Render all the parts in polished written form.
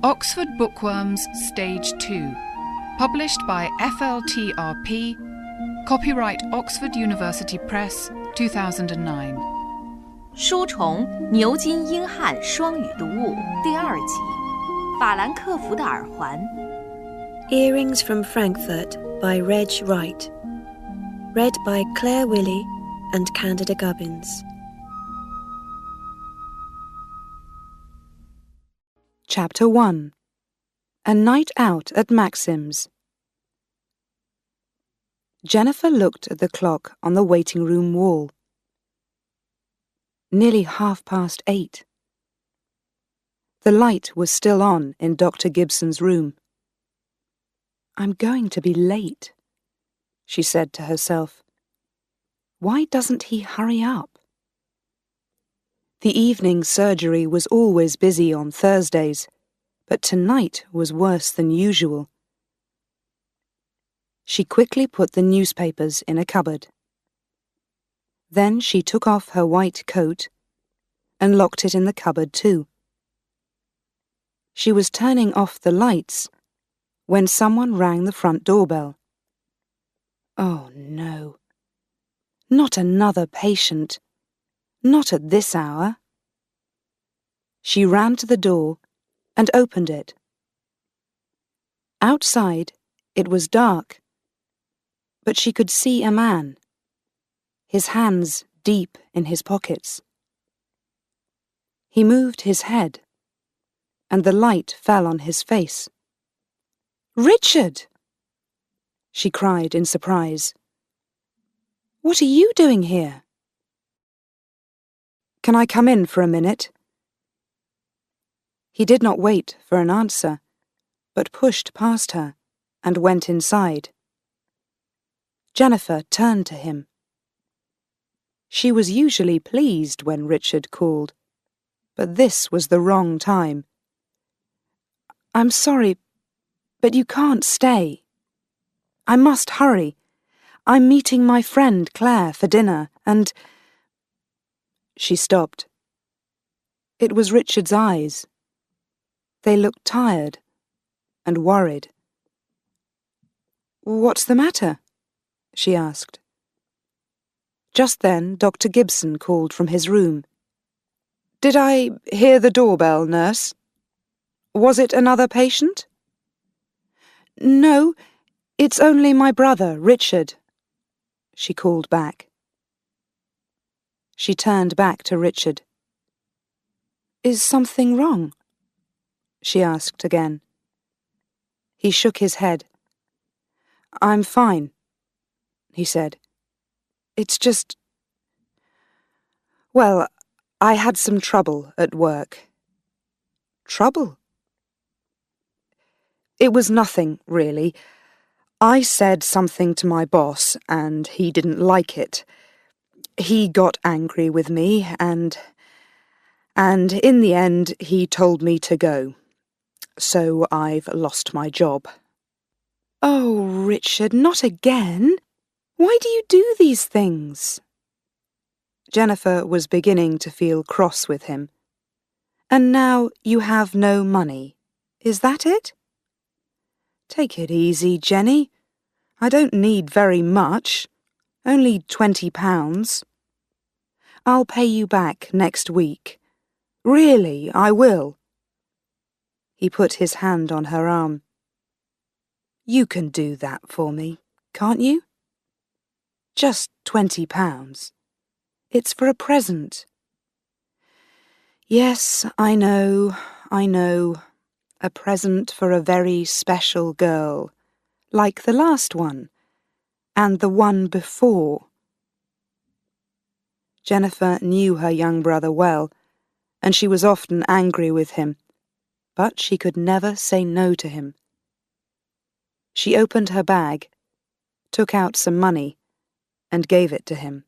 Oxford Bookworms Stage 2. Published by FLTRP. Copyright Oxford University Press, 2009. 书虫牛津英汉双语读物第2集，法兰克福的耳环。 Earrings From Frankfurt by Reg Wright. Read by Claire Willey and Candida Gubbins. Chapter 1. A Night Out at Maxim's. Jennifer looked at the clock on the waiting room wall. Nearly 8:30. The light was still on in Dr. Gibson's room. I'm going to be late, she said to herself. Why doesn't he hurry up? The evening surgery was always busy on Thursdays, but tonight was worse than usual. She quickly put the newspapers in a cupboard. Then she took off her white coat and locked it in the cupboard too. She was turning off the lights when someone rang the front doorbell. Oh no. Not another patient. Not at this hour. She ran to the door and opened it. Outside, it was dark, but she could see a man, his hands deep in his pockets. He moved his head, and the light fell on his face. "Richard!" she cried in surprise. "What are you doing here?" "Can I come in for a minute?" He did not wait for an answer, but pushed past her and went inside. Jennifer turned to him. She was usually pleased when Richard called, but this was the wrong time. "I'm sorry, but you can't stay. I must hurry. I'm meeting my friend Claire for dinner, and—" She stopped. It was Richard's eyes. They looked tired and worried. "What's the matter?" she asked. Just then Dr. Gibson called from his room. "Did I hear the doorbell, nurse? Was it another patient?" "No, it's only my brother, Richard," she called back. She turned back to Richard. "Is something wrong?" she asked again. He shook his head. "I'm fine," he said. "It's just... well, I had some trouble at work." "Trouble?" "It was nothing, really. I said something to my boss, and he didn't like it. He got angry with me, and in the end he told me to go. So I've lost my job." "Oh, Richard, not again! Why do you do these things?" Jennifer was beginning to feel cross with him. "And now you have no money. Is that it?" "Take it easy, Jenny. I don't need very much. Only £20. I'll pay you back next week. Really, I will." He put his hand on her arm. "You can do that for me, can't you? Just £20. It's for a present." "Yes, I know. A present for a very special girl, like the last one, and the one before." Jennifer knew her young brother well, and she was often angry with him, but she could never say no to him. She opened her bag, took out some money, and gave it to him.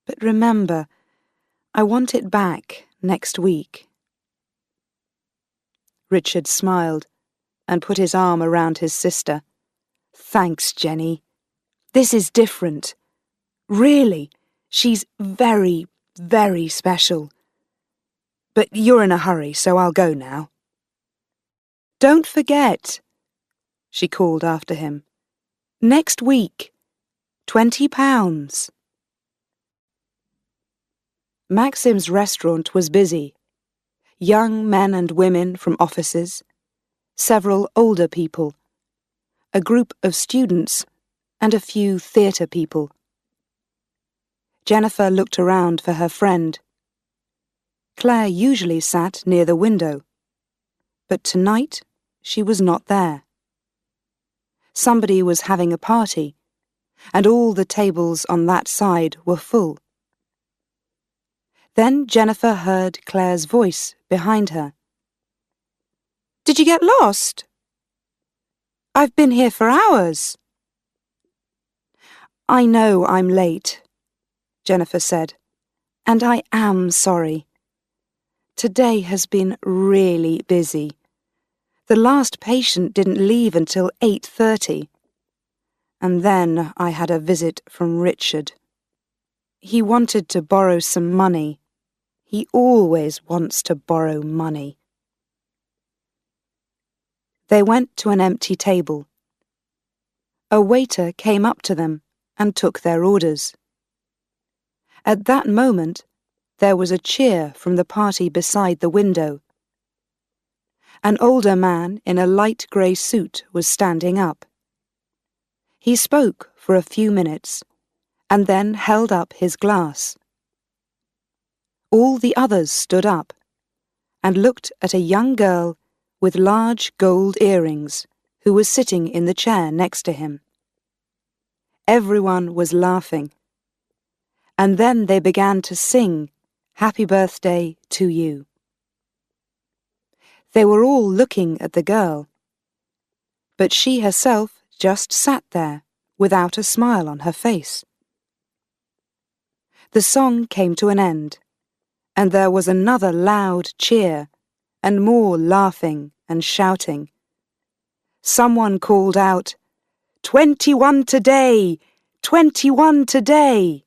"But remember, I want it back next week." Richard smiled and put his arm around his sister. "Thanks, Jenny. This is different. Really, she's very, very special. But you're in a hurry, so I'll go now. Don't forget, she called after him. Next week, £20. Maxim's restaurant was busy. Young men and women from offices, several older people, a group of students, and a few theatre people. Jennifer looked around for her friend. Claire usually sat near the window, but tonight she was not there. Somebody was having a party, and all the tables on that side were full. Then Jennifer heard Claire's voice behind her. Did you get lost? I've been here for hours. I know I'm late, Jennifer said, and I am sorry. Today has been really busy. The last patient didn't leave until 8:30. And then I had a visit from Richard. He wanted to borrow some money. He always wants to borrow money. They went to an empty table. A waiter came up to them and took their orders. At that moment, there was a cheer from the party beside the window. An older man in a light grey suit was standing up. He spoke for a few minutes and then held up his glass. All the others stood up and looked at a young girl with large gold earrings who was sitting in the chair next to him. Everyone was laughing, and then they began to sing "Happy Birthday to You." They were all looking at the girl, but she herself just sat there without a smile on her face. The song came to an end, and there was another loud cheer and more laughing and shouting. Someone called out, 21 today! 21 today!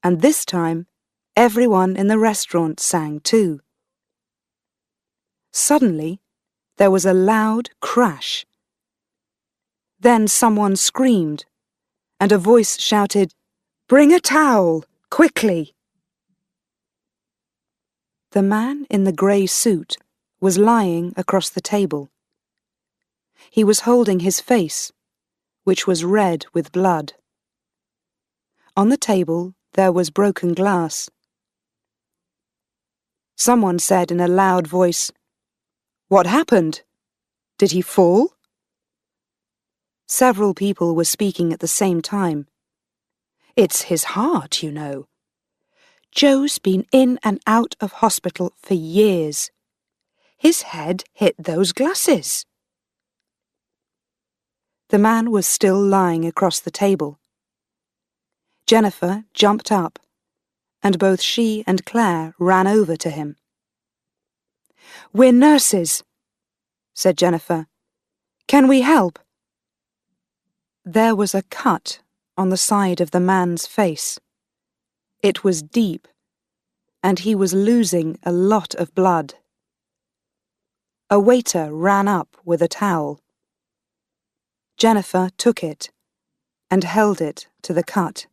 And this time, everyone in the restaurant sang too. Suddenly, there was a loud crash. Then someone screamed, and a voice shouted, "Bring a towel, quickly!" The man in the grey suit was lying across the table. He was holding his face, which was red with blood. On the table there was broken glass. Someone said in a loud voice, "What happened? Did he fall?" Several people were speaking at the same time. "It's his heart, you know. Joe's been in and out of hospital for years. His head hit those glasses." The man was still lying across the table. Jennifer jumped up, and both she and Claire ran over to him. "We're nurses," said Jennifer. "Can we help?" There was a cut on the side of the man's face. It was deep, and he was losing a lot of blood. A waiter ran up with a towel. Jennifer took it and held it to the cut.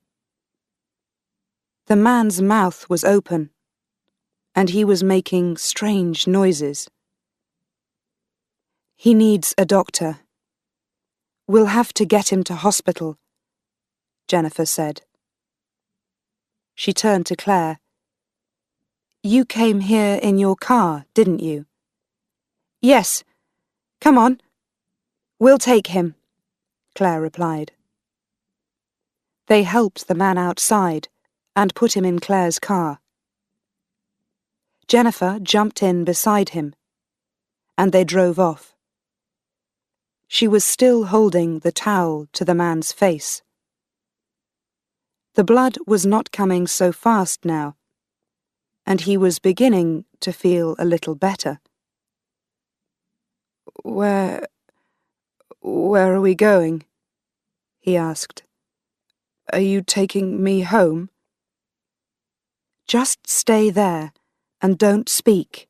The man's mouth was open, and he was making strange noises. "He needs a doctor. We'll have to get him to hospital," Jennifer said. She turned to Claire. "You came here in your car, didn't you?" "Yes. Come on. We'll take him," Claire replied. They helped the man outside and put him in Claire's car. Jennifer jumped in beside him, and they drove off. She was still holding the towel to the man's face. The blood was not coming so fast now, and he was beginning to feel a little better. Where are we going?" he asked. "Are you taking me home?" Just stay there and don't speak,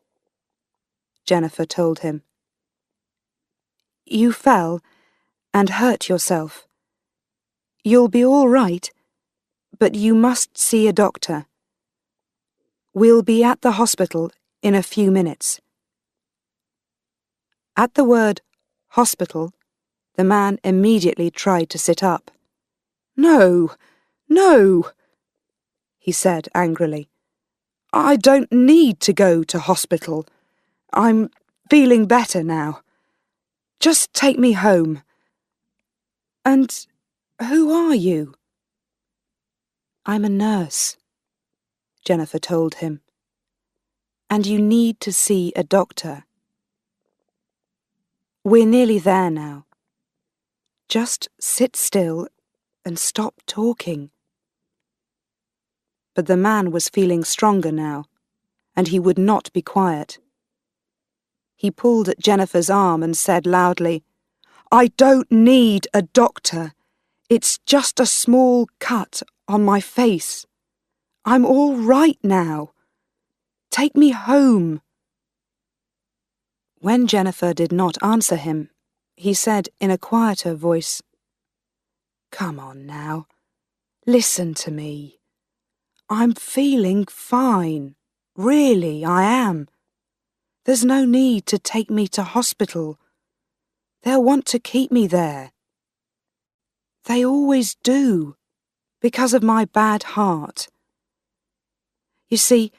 Jennifer told him. You fell and hurt yourself. You'll be all right, but you must see a doctor. We'll be at the hospital in a few minutes. At the word hospital, the man immediately tried to sit up. No, no, he said angrily. I don't need to go to hospital. I'm feeling better now. Just take me home. And who are you? I'm a nurse, Jennifer told him. And you need to see a doctor. We're nearly there now. Just sit still and stop talking. But the man was feeling stronger now, and he would not be quiet. He pulled at Jennifer's arm and said loudly, I don't need a doctor. It's just a small cut on my face. I'm all right now. Take me home. When Jennifer did not answer him, he said in a quieter voice, Come on now, listen to me. I'm feeling fine. Really, I am. There's no need to take me to hospital. They'll want to keep me there. They always do, because of my bad heart. You see,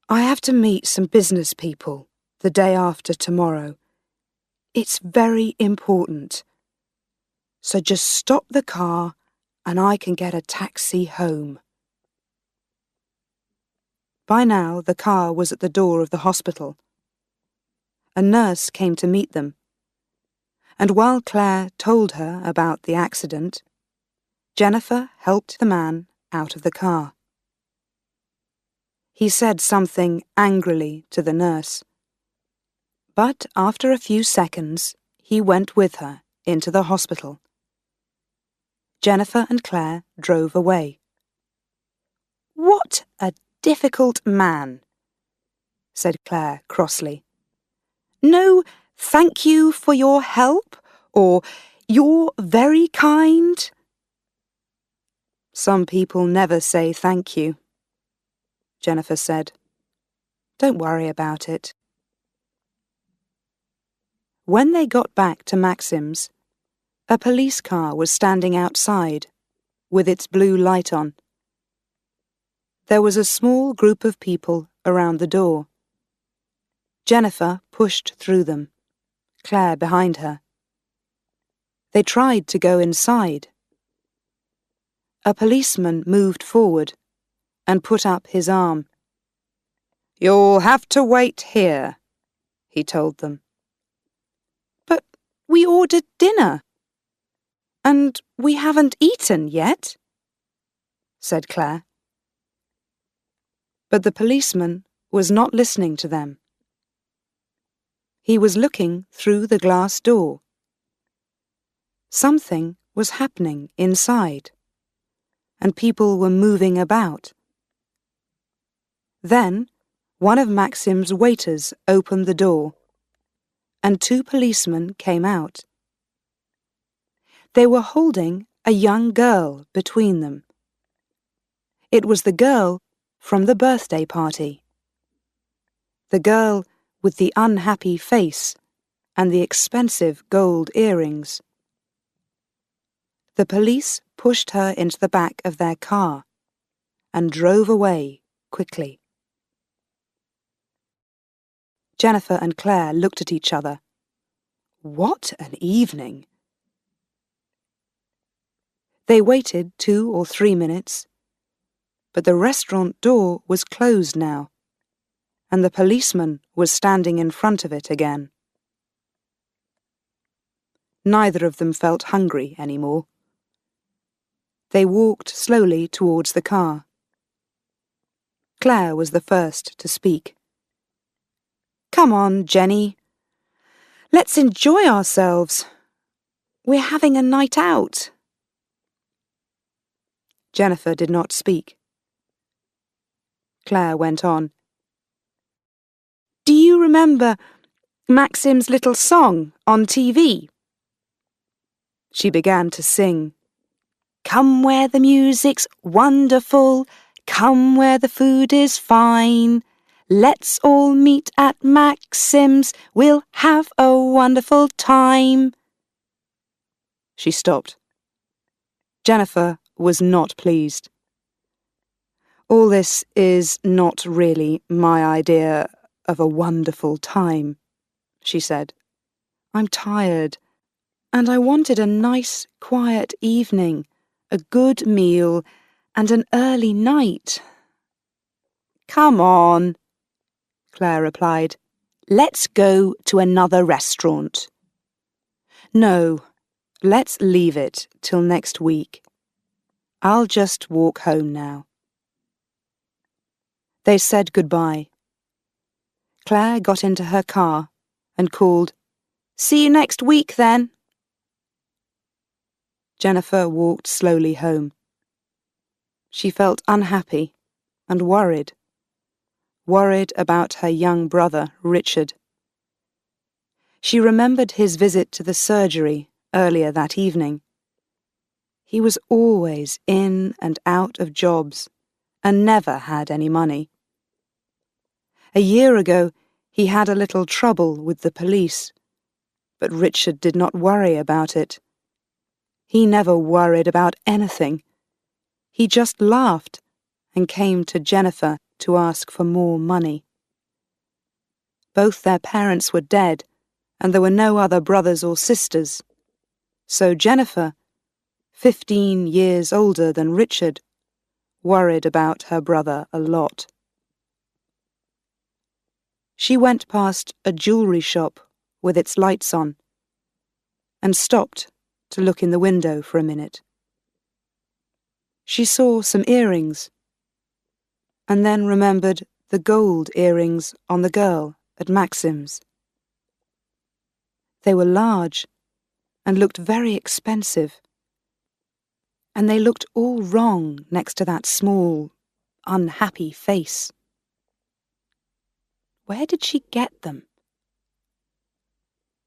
I have to meet some business people the day after tomorrow. It's very important. So just stop the car and I can get a taxi home. By now, the car was at the door of the hospital. A nurse came to meet them, and while Claire told her about the accident, Jennifer helped the man out of the car. He said something angrily to the nurse, but after a few seconds, he went with her into the hospital. Jennifer and Claire drove away. What a difficult man, said Claire crossly. No, thank you for your help, or you're very kind. Some people never say thank you, Jennifer said. Don't worry about it. When they got back to Maxim's, a police car was standing outside, with its blue light on. There was a small group of people around the door. Jennifer pushed through them, Claire behind her. They tried to go inside. A policeman moved forward and put up his arm. You'll have to wait here, he told them. But we ordered dinner. And we haven't eaten yet, said Claire. But the policeman was not listening to them. He was looking through the glass door. Something was happening inside, and people were moving about. Then one of Maxim's waiters opened the door, and two policemen came out. They were holding a young girl between them. It was the girl from the birthday party. The girl with the unhappy face and the expensive gold earrings. The police pushed her into the back of their car and drove away quickly. Jennifer and Claire looked at each other. What an evening! They waited 2 or 3 minutes, but the restaurant door was closed now, and the policeman was standing in front of it again. Neither of them felt hungry anymore. They walked slowly towards the car. Claire was the first to speak. Come on, Jenny. Let's enjoy ourselves. We're having a night out. Jennifer did not speak. Claire went on. Do you remember Maxim's little song on TV? She began to sing. Come where the music's wonderful, come where the food is fine. Let's all meet at Maxim's, we'll have a wonderful time. She stopped. Jennifer was not pleased. All this is not really my idea of a wonderful time, she said. I'm tired, and I wanted a nice, quiet evening, a good meal, and an early night. Come on, Claire replied. Let's go to another restaurant. No, let's leave it till next week. I'll just walk home now. They said goodbye. Claire got into her car and called, See you next week, then. Jennifer walked slowly home. She felt unhappy and worried about her young brother, Richard. She remembered his visit to the surgery earlier that evening. He was always in and out of jobs and never had any money. A year ago, he had a little trouble with the police, but Richard did not worry about it. He never worried about anything. He just laughed and came to Jennifer to ask for more money. Both their parents were dead, and there were no other brothers or sisters. So Jennifer, 15 years older than Richard, worried about her brother a lot. She went past a jewellery shop with its lights on and stopped to look in the window for a minute. She saw some earrings and then remembered the gold earrings on the girl at Maxim's. They were large and looked very expensive, and they looked all wrong next to that small, unhappy face. Where did she get them?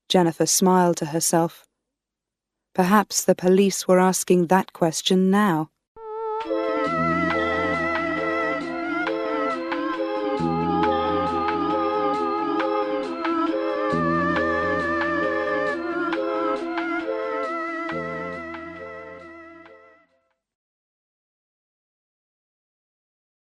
Jennifer smiled to herself. Perhaps the police were asking that question now.